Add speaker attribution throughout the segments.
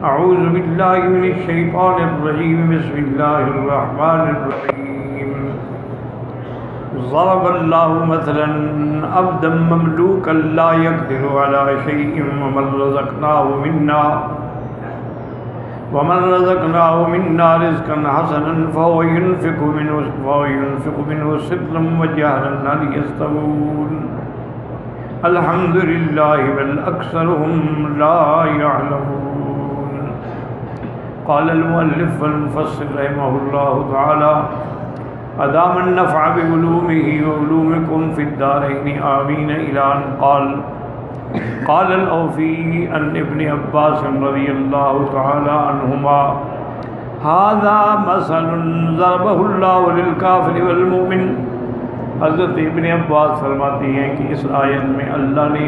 Speaker 1: أعوذ بالله من الشيطان الرجيم. بسم الله الرحمن الرحيم. ضرب الله مثلا عبدا مملوكا لا يقدر على شيء ومن رزقناه منا رزقا حسنا فهو ينفق منه سرا وجهرا هل يستوون الحمد لله بل أكثرهم لا يعلمون. قال المؤلف والمفسر رحمه الله تعالى أدام النفع بعلومه وعلومكم في الدارين آمين إلى أن قال الأوفي عن ابن عباس رضي الله تعالى عنهما هذا مثل ضربه الله للكافر والمؤمن. حضرت ابن عباس فرماتے ہیں کہ اس آیت میں اللہ نے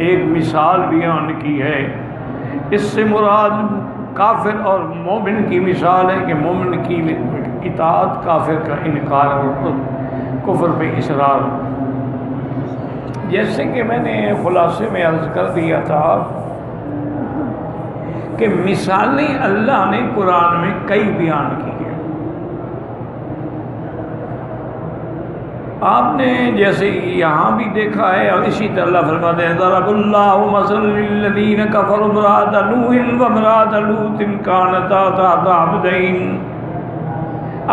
Speaker 1: ایک مثال بیان کی ہے. اس سے مراد کافر اور مومن کی مثال ہے کہ مومن کی اطاعت، کافر کا انکار اور کفر پہ اصرار. جیسے کہ میں نے خلاصے میں عرض کر دیا تھا کہ مثالیں اللہ نے قرآن میں کئی بیان کی ہیں. آپ نے جیسے یہاں بھی دیکھا ہے اور اسی طرح اللہ فرماتے ہیں ضرب اللہ مثلا للذین کفروا امرأۃ نوح وامرأۃ لوط کانتا تحت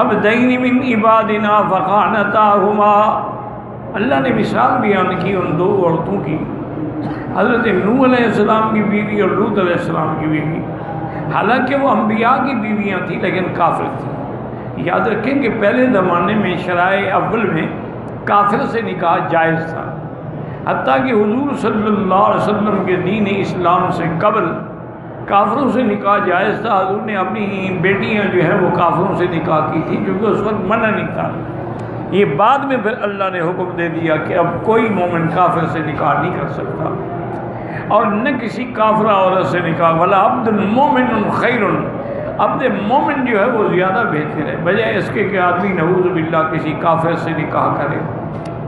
Speaker 1: عبدین من عبادنا فخانتاہما. اللہ نے مثال بیان کی ان دو عورتوں کی، حضرت نوح علیہ السلام کی بیوی اور لوط علیہ السلام کی بیوی. حالانکہ وہ انبیاء کی بیویاں تھیں لیکن کافر تھیں. یاد رکھیں کہ پہلے زمانے میں شرائع اول میں کافر سے نکاح جائز تھا، حتیٰ کہ حضور صلی اللہ علیہ وسلم کے دین اسلام سے قبل کافروں سے نکاح جائز تھا. حضور نے اپنی بیٹیاں جو ہیں وہ کافروں سے نکاح کی تھی کیونکہ اس وقت منع نہیں تھا. یہ بعد میں پھر اللہ نے حکم دے دیا کہ اب کوئی مومن کافر سے نکاح نہیں کر سکتا اور نہ کسی کافرہ عورت سے نکاح. ولا عبد مومن خیر، عبد مومن جو ہے وہ زیادہ بہتر ہے بجائے اس کے کہ آدمی نعوذ باللہ کسی کافر سے نکاح کرے.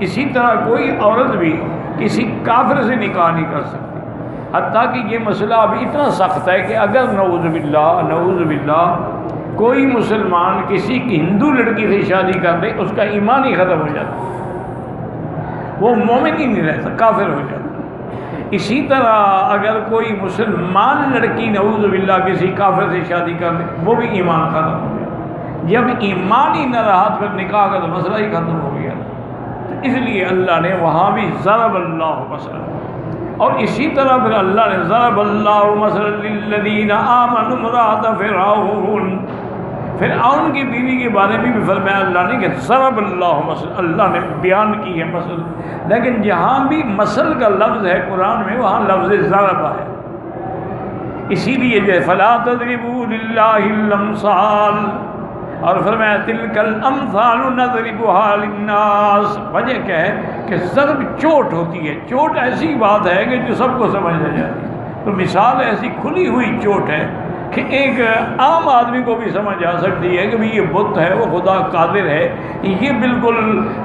Speaker 1: اسی طرح کوئی عورت بھی کسی کافر سے نکاح نہیں کر سکتی. حتیٰ کہ یہ مسئلہ اب اتنا سخت ہے کہ اگر نعوذ باللہ کوئی مسلمان کسی کی ہندو لڑکی سے شادی کر دے اس کا ایمان ہی ختم ہو جاتا، وہ مومن ہی نہیں رہتا، کافر ہو جاتا. اسی طرح اگر کوئی مسلمان لڑکی نعوذ باللہ کسی کافر سے شادی کر دے وہ بھی ایمان ختم ہو گیا. جب ایمان ہی نہ رہا تو پھر نکاح کا تو مسئلہ ہی ختم ہو گیا. تو اس لیے اللہ نے وہاں بھی ضرب اللہ مثلا، اور اسی طرح پھر اللہ نے ضرب اللہ مثلا للذین آمنوا امرأۃ فرعون کی بیوی کے بارے میں بھی فرمایا اللہ نے کہ ضرب اللہ مثلا، اللہ نے بیان کی ہے مثل. لیکن جہاں بھی مثل کا لفظ ہے قرآن میں وہاں لفظ ضرب ہے. اسی لیے جو فلا تضربوا للہ الامثال، اور فرمایا تلک الامثال نضربها للناس. وجہ کیا ہے کہ ضرب چوٹ ہوتی ہے. چوٹ ایسی بات ہے کہ جو سب کو سمجھ آ جاتی ہے. تو مثال ایسی کھلی ہوئی چوٹ ہے کہ ایک عام آدمی کو بھی سمجھ آ سکتی ہے کہ بھی یہ بت ہے، وہ خدا قادر ہے، یہ بالکل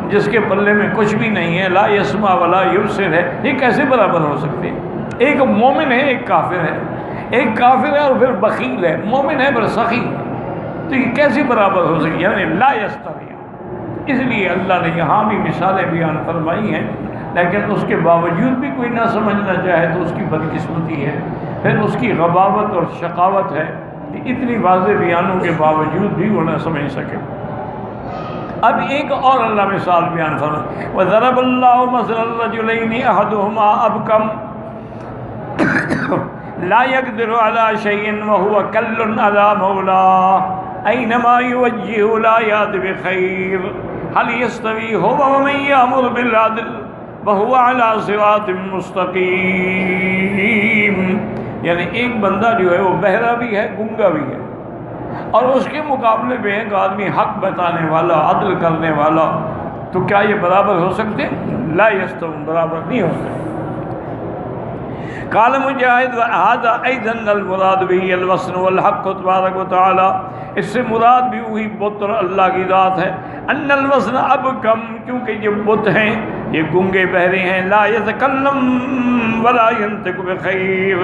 Speaker 1: جس کے پلے میں کچھ بھی نہیں ہے، لا یسمع ولا یبصر ہے، یہ کیسے برابر ہو سکتے ہیں؟ ایک مومن ہے، ایک کافر ہے. ایک کافر ہے اور پھر بخیل ہے، مومن ہے پر سخی ہے، تو یہ کیسے برابر ہو سکتی؟ یعنی لا یستوی. اس لیے اللہ نے یہاں بھی مثالیں بیان فرمائی ہیں، لیکن اس کے باوجود بھی کوئی نہ سمجھنا چاہے تو اس کی بدقسمتی ہے، پھر اس کی غباوت اور شقاوت ہے کہ اتنی واضح بیانوں کے باوجود بھی وہ نہ سمجھ سکے. اب ایک اور اللہ مثال بیان فرمائے وَضَرَبَ اللَّهُ مَثَلًا رَجُلَيْنِ أَحَدُهُمَا أَبْكَمُ لَا يَقْدِرُ عَلَى شَيْءٍ وَهُوَ كَلٌّ عَلَى مَوْلَاهُ أَيْنَمَا يُوَجِّهُ لَا يَأْتِ بِخَيْرٍ هَلْ يَسْتَوِي هُوَ وَمَن يَأْمُرُ بِالْعَدْلِ وَهُوَ عَلَى صِرَاطٍ مُسْتَقِيمٍ. یعنی ایک بندہ جو ہے وہ بہرا بھی ہے، گنگا بھی ہے، اور اس کے مقابلے میں ایک آدمی حق بتانے والا، عدل کرنے والا، تو کیا یہ برابر ہو سکتے؟ لا یستوون، برابر نہیں ہو سکتے. قال مجاہد وهذا ايضا المراد به الوصن والحق تبارک و تعالی، اس سے مراد بھی وہی بت اور اللہ کی ذات ہے۔ ان الوصن ابکم، کیونکہ یہ بت ہیں یہ گونگے بہرے ہیں، لا یتکلم ولا ینطق بخیر،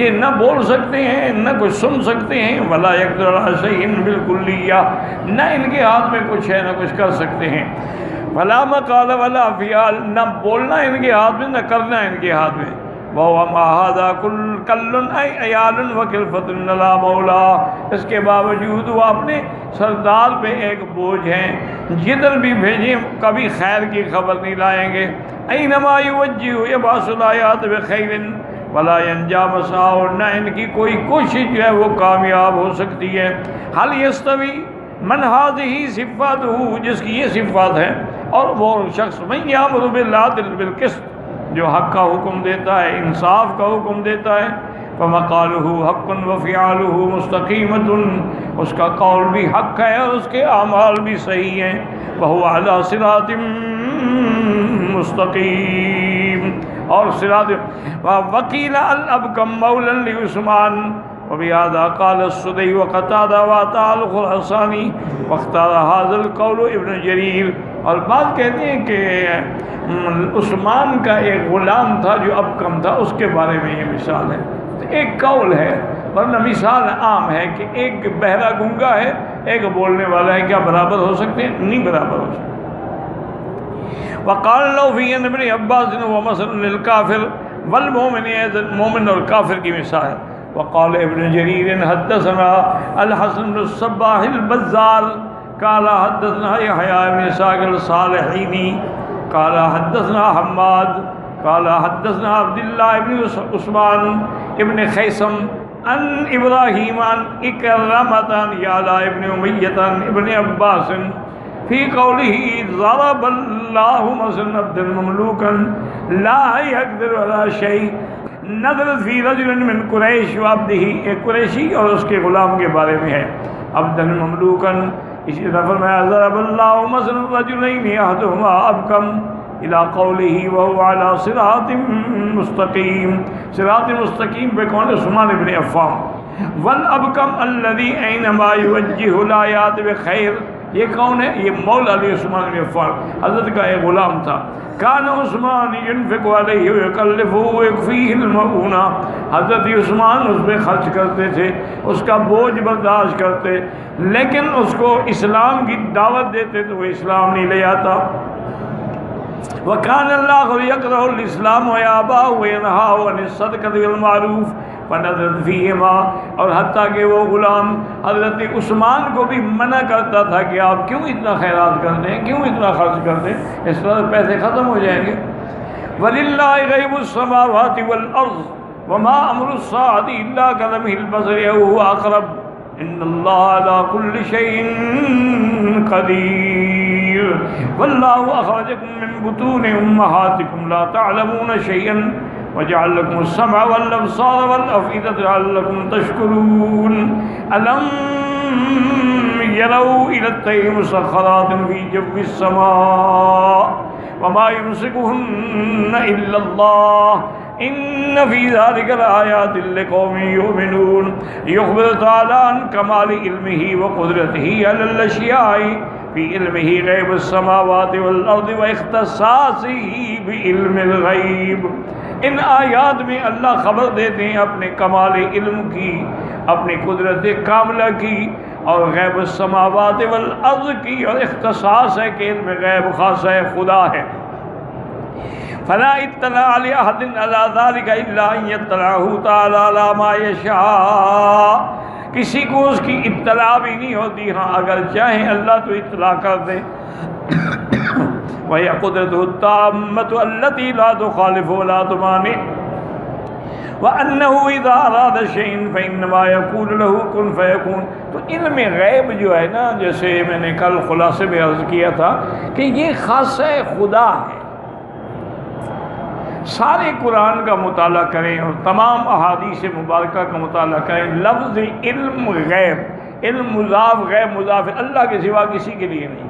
Speaker 1: یہ نہ بول سکتے ہیں نہ کچھ سن سکتے ہیں، ولا یقدر علی شیء بالکلیہ، نہ ان کے ہاتھ میں کچھ ہے نہ کچھ کر سکتے ہیں۔ فلا مقال ولا فعال، نہ بولنا ان کے ہاتھ میں نہ کرنا ان کے ہاتھ میں۔ وَهُوَ مَا هَذَا كَلٌّ أَيْ عَيَالٌ وَكِلْفَةٌ لَا مَوْلَى، اس کے باوجود وہ اپنے سردار پہ ایک بوجھ ہیں، جدھر بھی بھیجیں کبھی خیر کی خبر نہیں لائیں گے۔ أَيْنَمَا يُوَجِّهُ يَبْعَثُ الْآيَاتِ بِخَيْرٍ وَلَا يَنْجَا مَسْعَاهُ، نہ ان کی کوئی کوشش جو ہے وہ کامیاب ہو سکتی ہے۔ هَلْ يَسْتَوِي مَنْ هَذِهِ صِفَاتُهُ، جس کی یہ صفات ہے، اور وہ شخص مَنْ يَأْمُرُ بِالْعَدْلِ بِالْقِسْطِ، جو حق کا حکم دیتا ہے انصاف کا حکم دیتا ہے۔ فمقالہ حق وفعالہ مستقیمۃ، اس کا قول بھی حق ہے اور اس کے اعمال بھی صحیح ہیں۔ وہو علی صراط مستقیم، اور صراط وقیل الابکم مولا لعثمان، وبهذا قال السدی وقتادہ وعطاء الخراسانی واختار هذا القول ابن جریر۔ اور بعض کہتے ہیں کہ عثمان کا ایک غلام تھا جو ابکم تھا، اس کے بارے میں یہ مثال ہے۔ ایک قول ہے ورنہ مثال عام ہے کہ ایک بہرا گونگا ہے ایک بولنے والا ہے، کیا برابر ہو سکتے ہیں؟ نہیں برابر ہو سکتے۔ وقال لو فی ابن عباس ومثل للکافر والمؤمن، مومن اور کافر کی مثال۔ وقال ابن جریر حدثنا الحسن بن الصباح البزار قال حدثنا يحيى بن اسحاق الصالحيني قال حدثنا حماد قال حدثنا عبد الله بن عثمان ابن خيثم عن ابراهيم عن إكرمة يعلى ابن أمية ابن عباس في قوله ضرب الله مثلا عبدا مملوكا لا يقدر على شيء، نظر فی رجل من قریش و عبدہ، ایک قریشی اور اس کے غلام کے بارے میں ہے، عبدا مملوکا، اسی طرح فرمایا ضرب اللہ مثلا رجلین احدہما ابکم الی قولہ وهو علی صراط مستقیم، صراط مستقیم پہ کون؟ عثمان ابن عفان۔ والابکم الذی اینما یوجہ الآیات بخیر، یہ کون ہے؟ یہ مولا علی عثمان بن عفان، حضرت کا ایک غلام تھا۔ کان عثمان ينفق علیہ ویکلفہ ویکفیہ المؤونہ، حضرت عثمان اس پہ خرچ کرتے تھے، اس کا بوجھ برداشت کرتے، لیکن اس کو اسلام کی دعوت دیتے تو وہ اسلام نہیں لے آتا۔ وَكَانَ اللَّهُ يَكْرَهُ الْإِسْلَامَ وَيَأْبَاهُ وَيَنْهَاهُ عَنِ الصَّدْقَةِ وَالْمَعْرُوفِ فَنَظَرَ فِيهِمَا، اور حتیٰ کہ وہ غلام حضرت عثمان کو بھی منع کرتا تھا کہ آپ کیوں اتنا خیرات کرتے ہیں، کیوں اتنا خرچ کرتے ہیں، اس طرح پیسے ختم ہو جائیں گے۔ وَلِلَّهِ غَيْبُ السَّمَاوَاتِ وَالْأَرْضِ وَمَا أَمْرُ السَّاعَةِ إِلَّا كَلَمْحِ الْبَصَرِ أَوْ هُوَ أَقْرَبُ إِنَّ اللَّهَ عَلَى كُلِّ شَيْءٍ قَدِيرٌ وَاللَّهُ أَخْرَجَكُم مِّن بُطُونِ أُمَّهَاتِكُمْ لَا تَعْلَمُونَ شَيْئًا وَجَعَلَ لَكُمُ السَّمْعَ وَالْأَبْصَارَ وَالْأَفْئِدَةَ لَعَلَّكُمْ تَشْكُرُونَ أَلَمْ يَرَوْا إِلَى الطَّيْرِ مُسَخَّرَاتٍ فِي جَوِّ السَّمَاءِ وَمَا يُمْسِكُهُنَّ إِلَّا اللَّهُ إِنَّ فِي ذَلِكَ لَآيَاتٍ لِقَوْمٍ يُؤْمِنُونَ۔ يخبر تعالیٰ عن کمال علمہ وقدرتہ علی الاشیاء فی علمہ غیب السماوات والارض واختصاصہ بعلم الغیب، ان آیات میں اللہ خبر دیتے ہیں اپنے کمال علم کی، اپنی قدرت کاملہ کی، اور غیب السماوات والارض کی، اور اختصاص ہے کہ علم غیب خاصہ خدا ہے۔ فلا اطلاع لأحد على ذلك الا ان يطلعه تعالی على ما یشاء، کسی کو اس کی اطلاع بھی نہیں ہوتی، ہاں اگر چاہیں اللہ تو اطلاع کر دے۔ وهي قدرته التامة التي لا تخالف ولا تمانع، وأنه إذا أراد شيء فإنما يقول له كن فيكون۔ تو علم غیب جو ہے نا، جیسے میں نے کل خلاصے میں عرض کیا تھا کہ یہ خاصہ خدا ہے۔ سارے قرآن کا مطالعہ کریں اور تمام احادیث مبارکہ کا مطالعہ کریں، لفظ علم غیب، علم مضاف غیب مضاف اللہ کے سوا کسی کے لیے نہیں،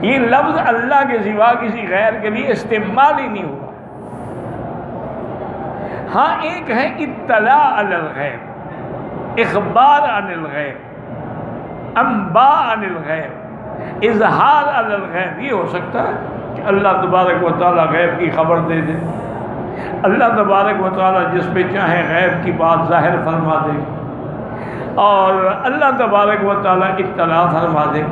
Speaker 1: یہ لفظ اللہ کے سوا کسی غیر کے لیے استعمال ہی نہیں ہوا۔ ہاں ایک ہے اطلاع علی الغیب، اخبار عن الغیب، انباء عن الغیب، اظہار علی الغیب. یہ ہو سکتا ہے کہ اللہ تبارک و تعالیٰ غیب کی خبر دے دے، اللہ تبارک و تعالیٰ جس پہ چاہے غیب کی بات ظاہر فرما دے، اور اللہ تبارک و تعالیٰ اطلاع فرما دے.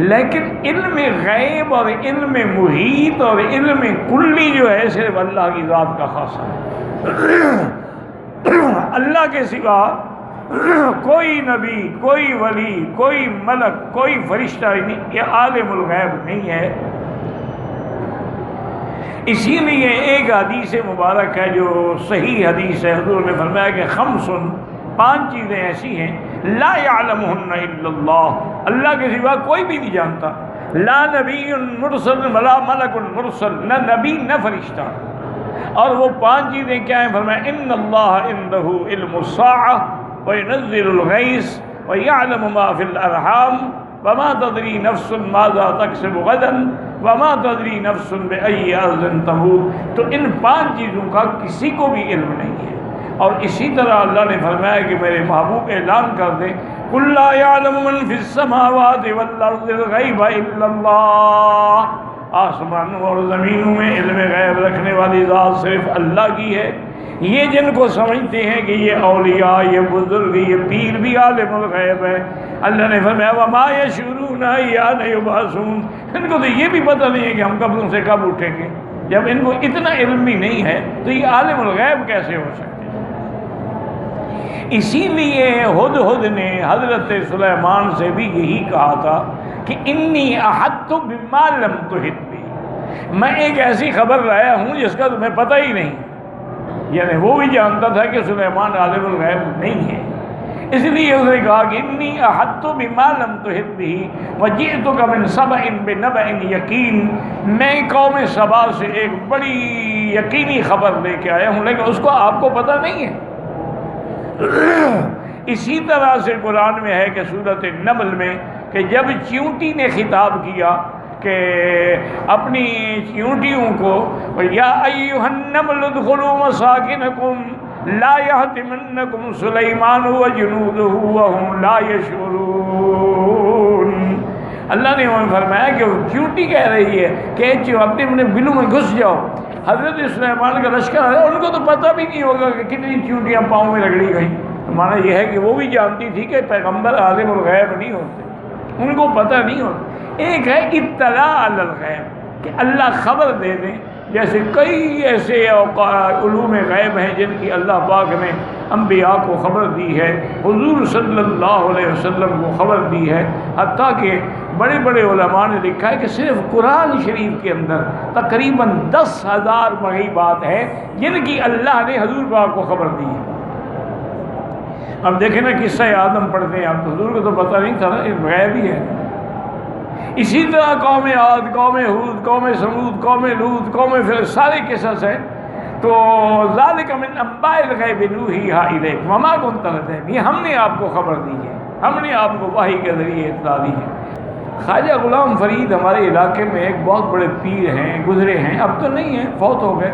Speaker 1: لیکن علم غیب اور علم محیط اور علم کلی جو ہے صرف اللہ کی ذات کا خاصہ ہے. اللہ کے سوا کوئی نبی، کوئی ولی، کوئی ملک، کوئی فرشتہ یہ عالم الغیب نہیں ہے. اسی لیے ایک حدیث مبارک ہے جو صحیح حدیث ہے، حضور نے فرمایا کہ خمس، 5 چیزیں ایسی ہیں لا یعلمہن الا اللہ، اللہ کے سوا کوئی بھی نہیں جانتا. لا نبی مرسل ولا ملک مرسل، نہ نبی نہ فرشتہ. اور وہ 5 چیزیں کیا ہیں؟ فرمایا ان اللہ عندہ علم الساعہ وینزل الغیث ویعلم ما فی الارحام وما تدری نفس ماذا تکسب غدا وما تدری نفس بأی ارض تموت. تو ان 5 چیزوں کا کسی کو بھی علم نہیں ہے. اور اسی طرح اللہ نے فرمایا کہ میرے محبوب اعلان کر دیں قل لا یعلم من فی السماوات والارض الغیب الا اللہ، آسمانوں اور زمینوں میں علم غیب رکھنے والی ذات صرف اللہ کی ہے. یہ جن کو سمجھتے ہیں کہ یہ اولیاء، یہ بزرگ، یہ پیر بھی عالم الغیب ہے، اللہ نے فرمایا وما یشعرون ایان یبعثون، ان کو تو یہ بھی پتہ نہیں ہے کہ ہم قبروں سے کب اٹھیں گے. جب ان کو اتنا علم بھی نہیں ہے تو یہ عالم الغیب کیسے ہو سکتے؟ اسی لیے ہدہد نے حضرت سلیمان سے بھی یہی کہا تھا کہ انی احطت بما لم تحط بہ، میں ایک ایسی خبر لایا ہوں جس کا تمہیں پتہ ہی نہیں. یعنی وہ بھی جانتا تھا کہ سلیمان عالم الغیب نہیں ہے، اس لیے اس نے کہا کہ انی احطت بما لم تحط بہ وجئتک من سبأ بنبأ یقین، میں قوم سبا سے ایک بڑی یقینی خبر لے کے آیا ہوں لیکن اس کو آپ کو پتہ نہیں ہے. اسی طرح سے قرآن میں ہے کہ سورۃ النمل میں کہ جب چیونٹی نے خطاب کیا کہ اپنی چیونٹیوں کو یا ایھا النمل ادخلوا مساکنکم لا یحطمنکم سلیمان وجنودہ وہم لا یشعرون. اللہ نے ہمیں فرمایا کہ وہ چیونٹی کہہ رہی ہے کہ اپنے بلوں میں گھس جاؤ. حضرت سلیمان کا لشکر ہے، ان کو تو پتہ بھی نہیں ہوگا کہ کتنی چیونٹیاں پاؤں میں رگڑی گئیں. معنی یہ ہے کہ وہ بھی جانتی تھی کہ پیغمبر عالم الغیب نہیں ہوتے، ان کو پتہ نہیں ہوتا. ایک ہے اطلاع علی الغیب کہ اللہ خبر دے دیں، جیسے کئی ایسے علوم غیب ہیں جن کی اللہ پاک نے انبیاء کو خبر دی ہے، حضور صلی اللہ علیہ وسلم کو خبر دی ہے. حتیٰ کہ بڑے بڑے علماء نے لکھا ہے کہ صرف قرآن شریف کے اندر تقریباً 10,000 مغیبات ہیں جن کی اللہ نے حضور پاک کو خبر دی ہے. اب دیکھیں نا قصہ آدم پڑھتے ہیں، اب تو حضور کو تو پتہ نہیں تھا نا، یہ غیب ہی ہے. اسی طرح قوم عاد، قوم ہود، قوم ثمود، قوم لوط، قوم پھر سارے قصص ہیں. تو ذالک من انباء الغیب نوحیھا الیک وما کنت لدیہم، یہ ہم نے آپ کو خبر دی ہے، ہم نے آپ کو وحی کے ذریعے اطلاع دی ہے. خواجہ غلام فرید ہمارے علاقے میں ایک بہت بڑے پیر ہیں، گزرے ہیں، اب تو نہیں ہیں، فوت ہو گئے.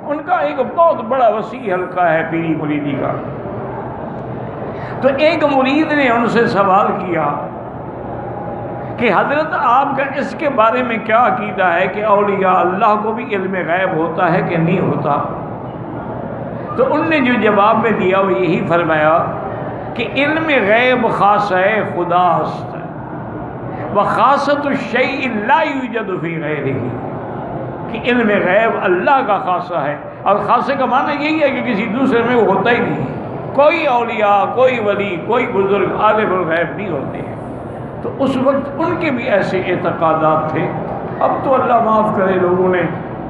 Speaker 1: ان کا ایک بہت بڑا وسیع حلقہ ہے پیری مریدی کا. تو ایک مرید نے ان سے سوال کیا کہ حضرت آپ کا اس کے بارے میں کیا عقیدہ ہے کہ اولیاء اللہ کو بھی علم غیب ہوتا ہے کہ نہیں ہوتا؟ تو ان نے جو جواب میں دیا وہ یہی فرمایا کہ علم غیب خاصہ خدا است وخاصۃ الشیء لا یوجد فی غیرہ، کہ علم غیب اللہ کا خاصہ ہے، اور خاصے کا معنی یہی ہے کہ کسی دوسرے میں وہ ہوتا ہی نہیں. کوئی اولیاء، کوئی ولی، کوئی بزرگ عالم الغیب نہیں ہوتے ہیں. تو اس وقت ان کے بھی ایسے اعتقادات تھے. اب تو اللہ معاف کرے، لوگوں نے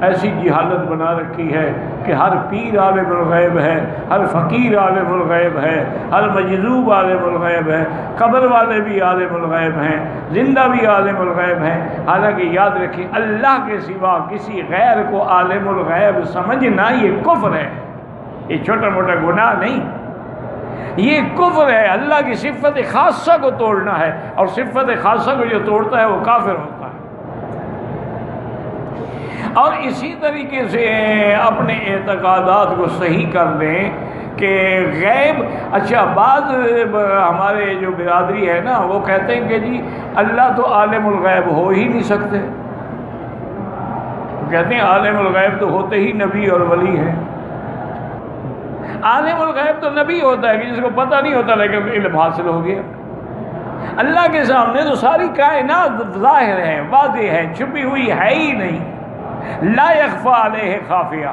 Speaker 1: ایسی جہالت بنا رکھی ہے کہ ہر پیر عالم الغیب ہے، ہر فقیر عالم الغیب ہے، ہر مجذوب عالم الغیب ہے، قبر والے بھی عالم الغیب ہیں، زندہ بھی عالم الغیب ہیں. حالانکہ یاد رکھیں اللہ کے سوا کسی غیر کو عالم الغیب سمجھنا یہ کفر ہے، یہ چھوٹا موٹا گناہ نہیں، یہ کفر ہے. اللہ کی صفت خاصہ کو توڑنا ہے، اور صفت خاصہ کو جو توڑتا ہے وہ کافر ہوتا ہے. اور اسی طریقے سے اپنے اعتقادات کو صحیح کر دیں کہ غیب، اچھا بعض ہمارے جو برادری ہے نا وہ کہتے ہیں کہ جی اللہ تو عالم الغیب ہو ہی نہیں سکتے، کہتے ہیں عالم الغیب تو ہوتے ہی نبی اور ولی ہیں۔ عالم الغیب تو نبی ہوتا ہے کہ جس کو پتہ نہیں ہوتا لیکن علم حاصل ہو گیا۔ اللہ کے سامنے تو ساری کائنات ظاہر ہے، واضح ہے، چھپی ہوئی ہے ہی نہیں۔ لا یخفی علیہ خافیہ،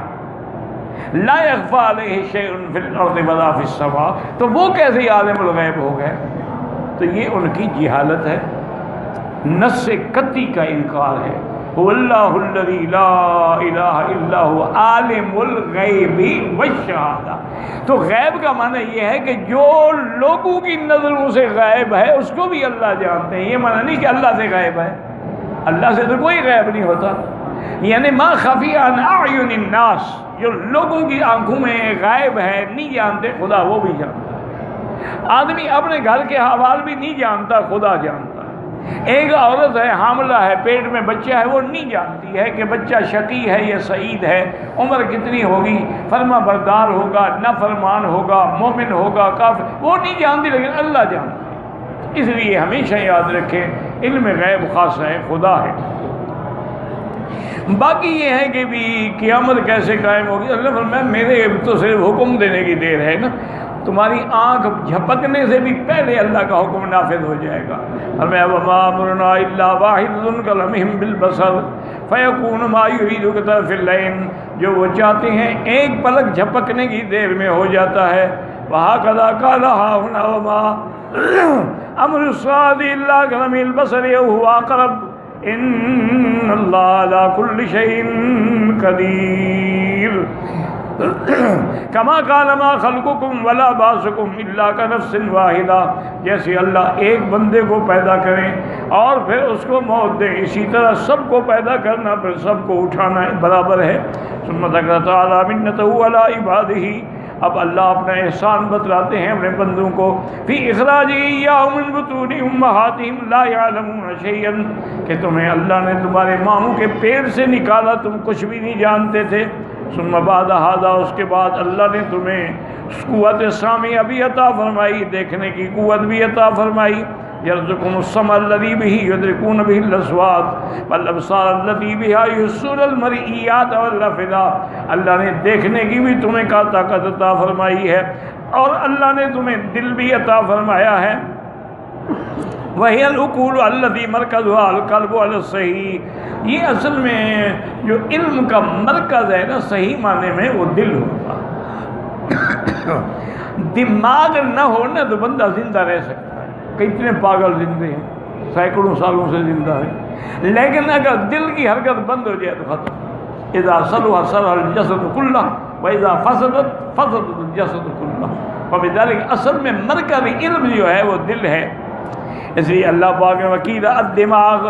Speaker 1: لا یخفی علیہ شیء فی الارض ولا فی السماء، تو وہ کیسے عالم الغیب ہو گئے؟ تو یہ ان کی جہالت ہے، نص قطعی کا انکار ہے۔ هو اللہ الذی لا الہ الا هو عالم الغیب والشہادہ۔ تو غیب کا معنی یہ ہے کہ جو لوگوں کی نظروں سے غائب ہے اس کو بھی اللہ جانتے ہیں، یہ معنی نہیں کہ اللہ سے غائب ہے، اللہ سے تو کوئی غائب نہیں ہوتا، یعنی ما خفی عن اعین الناس، جو لوگوں کی آنکھوں میں غائب ہے نہیں جانتے، خدا وہ بھی جانتا ہے۔ آدمی اپنے گھر کے احوال بھی نہیں جانتا، خدا جانتا ہے۔ ایک عورت ہے، حاملہ ہے، پیٹ میں بچہ ہے، وہ نہیں جانتی ہے کہ بچہ شقی ہے یا سعید ہے، عمر کتنی ہوگی، فرما بردار ہوگا، نافرمان ہوگا، مومن ہوگا، کافر، وہ نہیں جانتی لیکن اللہ جانتا ہے۔ اس لیے ہمیشہ یاد رکھیں علم غیب خاص ہے، خدا ہے۔ باقی یہ ہے کہ بھی قیامت کیسے قائم ہوگی، اللہ فرمایا میرے تو صرف حکم دینے کی دیر ہے نا، تمہاری آنکھ جھپکنے سے بھی پہلے اللہ کا حکم نافذ ہو جائے گا۔ فرمایا وما امرنا الا واحد کلمح بالبصر فیکون ما یرید کطرف العین، جو وہ چاہتے ہیں ایک پلک جھپکنے کی دیر میں ہو جاتا ہے۔ وہکذا قال ہاہنا وما امر الساعۃ الا کلمح البصر وهو اقرب ان اللہ علی کل شیء قدیر۔ کما قال ما خلقکم ولا بعثکم الا کنفس واحدہ، جیسے اللہ ایک بندے کو پیدا کریں اور پھر اس کو موت دیں، اسی طرح سب کو پیدا کرنا پھر سب کو اٹھانا برابر ہے۔ ثم ذکر تعالی منتہ علی عبادہ، اب اللہ اپنا احسان بتلاتے ہیں اپنے بندوں کو، فی اخراج ایاہم من بطون امہاتہم لا یعلمون شیئا، کہ تمہیں اللہ نے تمہارے ماؤں کے پیٹ سے نکالا، تم کچھ بھی نہیں جانتے تھے۔ ثم بعد ھذا، اس کے بعد اللہ نے تمہیں قوت سامعہ بھی عطا فرمائی، دیکھنے کی قوت بھی عطا فرمائی۔ یرزقکم السمع الذی بہ یدرکون بہ الاصوات والابصار التي بها یبصرون المرئیات والافئدہ، اللہ نے دیکھنے کی بھی تمہیں کا طاقت عطا فرمائی ہے اور اللہ نے تمہیں دل بھی عطا فرمایا ہے۔ وہی العقول الذی مرکزها القلب الصحیح، یہ اصل میں جو علم کا مرکز ہے نا صحیح معنی میں وہ دل ہوگا۔ دماغ نہ ہو نا تو بندہ زندہ رہ سکتا ہے، کتنے پاگل زندے ہیں، سینکڑوں سالوں سے زندہ ہیں، لیکن اگر دل کی حرکت بند ہو جائے تو ختم۔ اذا صلح صلح الجسد کلہ واذا فسدت فسد الجسد کلہ، فبذلک اصل میں مرکز علم جو ہے وہ دل ہے۔ اس لیے اللہ پاک نے وکیل الدماغ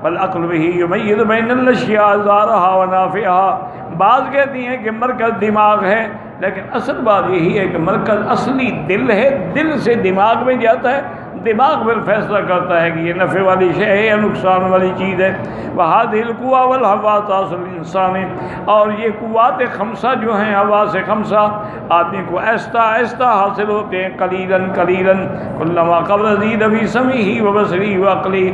Speaker 1: والعقل بہ یمیز بین الاشیاء ضارها ونافعها، بعض کہتی ہیں کہ مرکز دماغ ہے لیکن اصل بات یہی ہے کہ مرکز اصلی دل ہے، دل سے دماغ میں جاتا ہے، دماغ پھر فیصلہ کرتا ہے کہ یہ نفع والی شے ہے یا نقصان والی چیز ہے۔ وہذہ القوى والحواس الانسان، اور یہ قوات خمسہ جو ہیں حواس خمسہ آدمی کو آہستہ آہستہ حاصل ہوتے ہیں، قلیلاً قلیلاً کلما قبل زید فی سمعہ وبصرہ وعقلہ،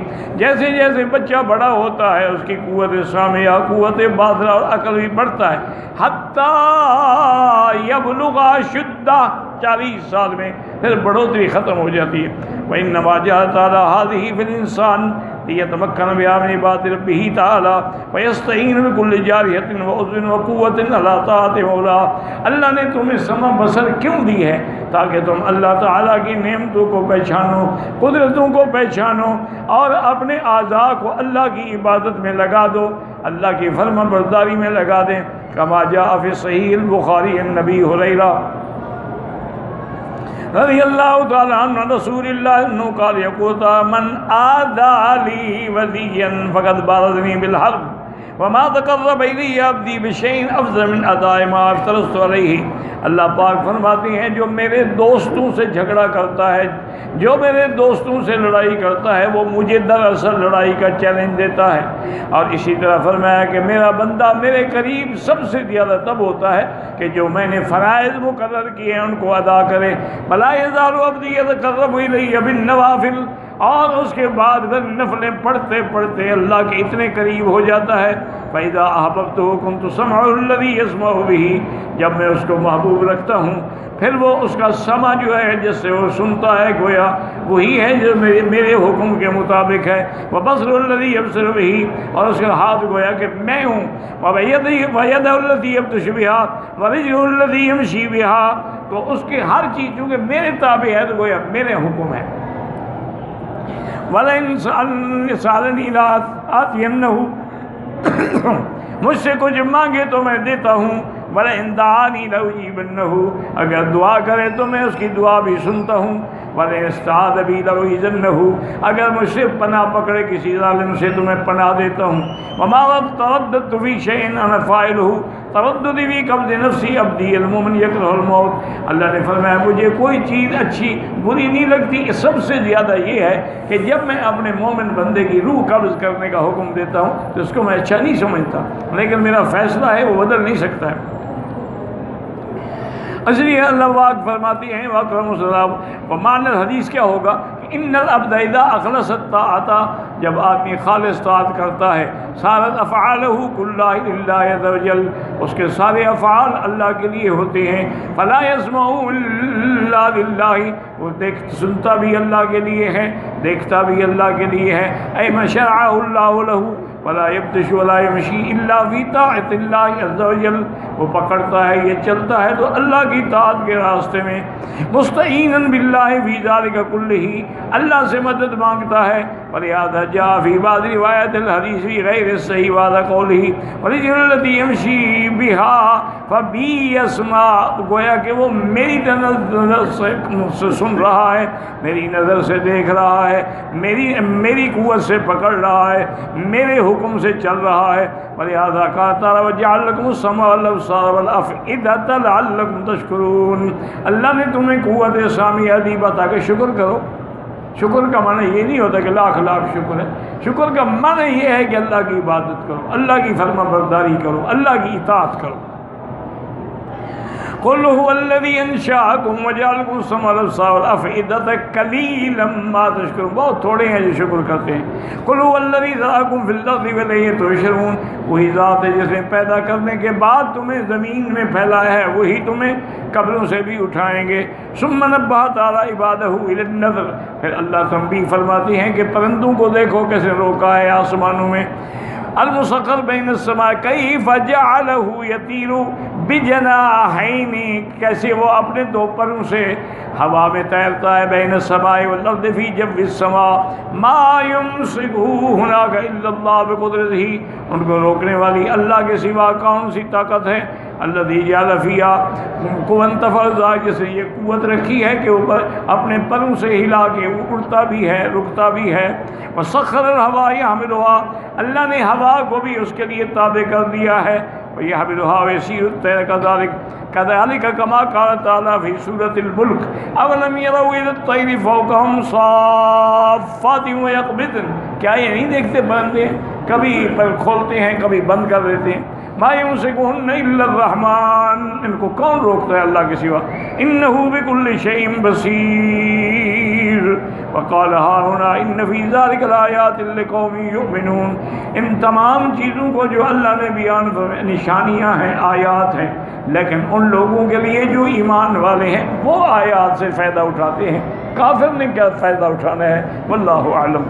Speaker 1: جیسے جیسے بچہ بڑا ہوتا ہے اس کی قوت سامعہ، قوت باصرہ اور عقل بھی بڑھتا ہے، حتی یبلغ اشدہ، 40 سال میں پھر بڑھوتری ختم ہو جاتی ہے۔ وَإِنَّمَا جَعَلَ تَعَالَى هَذِهِ فِي الْإِنسَانِ لِيَتَمَكَّنَ بِهَا مِنْ عِبَادَةِ رَبِّهِ تَعَالَى وَيَسْتَعِينَ بِكُلِّ جَارِحَةٍ وَعُضْوٍ وَقُوَّةٍ عَلَىٰ طَاعَةِ مَوْلَاهُ، اللہ نے تمہیں سمع بصر کیوں دی ہے؟ تاکہ تم اللہ تعالیٰ کی نعمتوں کو پہچانو، قدرتوں کو پہچانو اور اپنے اعضاء کو اللہ کی عبادت میں لگا دو، اللہ کی فرما برداری میں لگا دیں۔ کما جاء فی صحیح البخاری عن نبی ہریرہ رضی اللہ تعالیٰ عنہ رسول اللہ انہو قال یقول من آذى لي وليا فقد بارزني بالحرب وما تقرب الی عبدی بشیء افضل من اداء ما افترضت علیہ۔ اللہ پاک فرماتے ہیں جو میرے دوستوں سے جھگڑا کرتا ہے، جو میرے دوستوں سے لڑائی کرتا ہے، وہ مجھے دراصل لڑائی کا چیلنج دیتا ہے۔ اور اسی طرح فرمایا کہ میرا بندہ میرے قریب سب سے زیادہ تب ہوتا ہے کہ جو میں نے فرائض مقرر کیے ہیں ان کو ادا کرے۔ بلا یزال عبدی یتقرب الی بالنوافل، اور اس کے بعد پھر نفلیں پڑھتے پڑھتے اللہ کے اتنے قریب ہو جاتا ہے۔ فَإِذَا أَحْبَبْتُهُ كُنْتُ سَمْعَهُ الَّذِي يَسْمَعُ بِهِ، جب میں اس کو محبوب رکھتا ہوں پھر وہ اس کا سمع جو ہے جس سے وہ سنتا ہے گویا وہی ہے جو میرے حکم کے مطابق ہے۔ وَبَصْرُهُ الَّذِي يَبْصِرُ بِهِ، اور اس کا ہاتھ گویا کہ میں ہوں۔ وَيَدُهُ الَّتِي يَبْطِشُ بِهَا وَرِجْلُهُ الَّذِي يَمْشِي بِهَا، تو اس کی ہر چیز چونکہ میرے تابع ہے تو گویا میرے حکم ہے۔ وَلَئِن سَأَلَنِي لَآتِيَنَّهُ، مجھ سے کچھ مانگے تو میں دیتا ہوں۔ وَلَئِن دَعَانِي لَأُجِيبَنَّهُ، اگر دعا کرے تو میں اس کی دعا بھی سنتا ہوں۔ وَلَئِن اسْتَعَاذَ بِي لَأُعِيذَنَّهُ، اگر مجھ سے پناہ پکڑے کسی ظالم سے تو میں پناہ دیتا ہوں۔ وَمَا تَرَدَّدتُّ فِي شَيْءٍ أَنَا فَاعِلُهُ تَرَدُّدِي فِي قَبْضِ نَفْسِ عَبْدِي الْمُؤْمِنِ يَكْرَهُ الْمَوْتَ۔ اللہ نے فرمایا مجھے کوئی چیز اچھی بری نہیں لگتی، سب سے زیادہ یہ ہے کہ جب میں اپنے مومن بندے کی روح قبض کرنے کا حکم دیتا ہوں تو اس کو میں اچھا نہیں سمجھتا، لیکن میرا فیصلہ ہے وہ بدل نہیں سکتا ہے۔ اس لیے اللہ پاک فرماتی ہیں واکرم السلام ومان الحدیث کیا ہوگا کہ ان العبد اذا اخلص الطاعۃ، جب آدمی خالص طاعت کرتا ہے، صارت افعالہ کلها للہ عز وجل، اس کے سارے افعال اللہ کے لیے ہوتے ہیں۔ فلا يسمع الا للہ، وہ سنتا بھی اللہ کے لیے ہے، دیکھتا بھی اللہ کے لیے ہے۔ اے ما شرعہ اللہ لہ ولا یبطش ولا یمشی الا فی طاعۃ اللہ عز وجل، وہ پکڑتا ہے یہ چلتا ہے تو اللہ کی طاعت کے راستے میں، مستعینا باللہ فی ذلک کلہ، اللہ سے مدد مانگتا ہے۔ ولہذا جاء فی بعض روایات الحدیث غیر الصحیح بعد قولہ ورجل الذی یمشی بہا فبی یسمع، گویا کہ وہ میری نظر سے سن رہا ہے، میری نظر سے دیکھ رہا ہے، میری قوت سے پکڑ رہا ہے، میرے حکم سے چل رہا ہے۔ ولہذا قال تعالی وجعل لکم السمع والابصار والافئدۃ لعلکم تشکرون، اللہ نے تمہیں قوت سامعہ دی تاکہ شکر کرو۔ شکر کا معنی یہ نہیں ہوتا کہ لاکھ لاکھ شکر ہے، شکر کا معنی یہ ہے کہ اللہ کی عبادت کرو، اللہ کی فرما برداری کرو، اللہ کی اطاعت کرو۔ قل هو الذی انشأکم وجعل لکم السمع والابصار والافئدۃ قلیلا ما تشکرون، بہت تھوڑے ہیں جو شکر کرتے ہیں۔ قل هو الذی ذرأکم فی الارض والیہ تحشرون، وہی ذات ہے جس نے پیدا کرنے کے بعد تمہیں زمین میں پھیلایا ہے، وہی تمہیں قبروں سے بھی اٹھائیں گے۔ ثم نبہ تعالی عبادہ الی النظر، پھر اللہ تنبیہ فرماتی ہیں کہ پرندوں کو دیکھو کیسے روکا ہے آسمانوں میں۔ المسخر بین السماء کیف جعلہ یطیر بجناحین، کیسے وہ اپنے دو پروں سے ہوا میں تیرتا ہے۔ بین السماء والارض فی جو السماء ما یمسکہ ہناک الا اللہ بقدرتہ، ان کو روکنے والی اللہ کے سوا کون سی طاقت ہے؟ الذی جعل فیہا قوۃ تفرضا، جس نے یہ قوت رکھی ہے کہ اوپر اپنے پروں سے ہلا کے وہ اڑتا بھی ہے رکتا بھی ہے۔ وسخر الہوا یحملھا، اللہ نے ہوا کو بھی اس کے لیے تابع کر دیا ہے۔ ویحملھا ویسیر الطیر کذالک کما قال تعالی فی سورۃ الملک اولم یروا الی الطیر فوقہم صافات ویقبضن، کیا یہ نہیں دیکھتے پرندے کبھی پر کھولتے ہیں کبھی بند کر دیتے ہیں۔ ما یمسکہن الا الرحمن، ان کو کون روکتا ہے اللہ کے سوا؟ انہ بکل شیء بصیر۔ وقال ہاہنا ان فی ذلک لآیات لقوم یؤمنون، ان تمام چیزوں کو جو اللہ نے بیان فرمایا نشانیاں ہیں، آیات ہیں، لیکن ان لوگوں کے لیے جو ایمان والے ہیں وہ آیات سے فائدہ اٹھاتے ہیں، کافر نے کیا فائدہ اٹھانا ہے؟ واللہ اعلم۔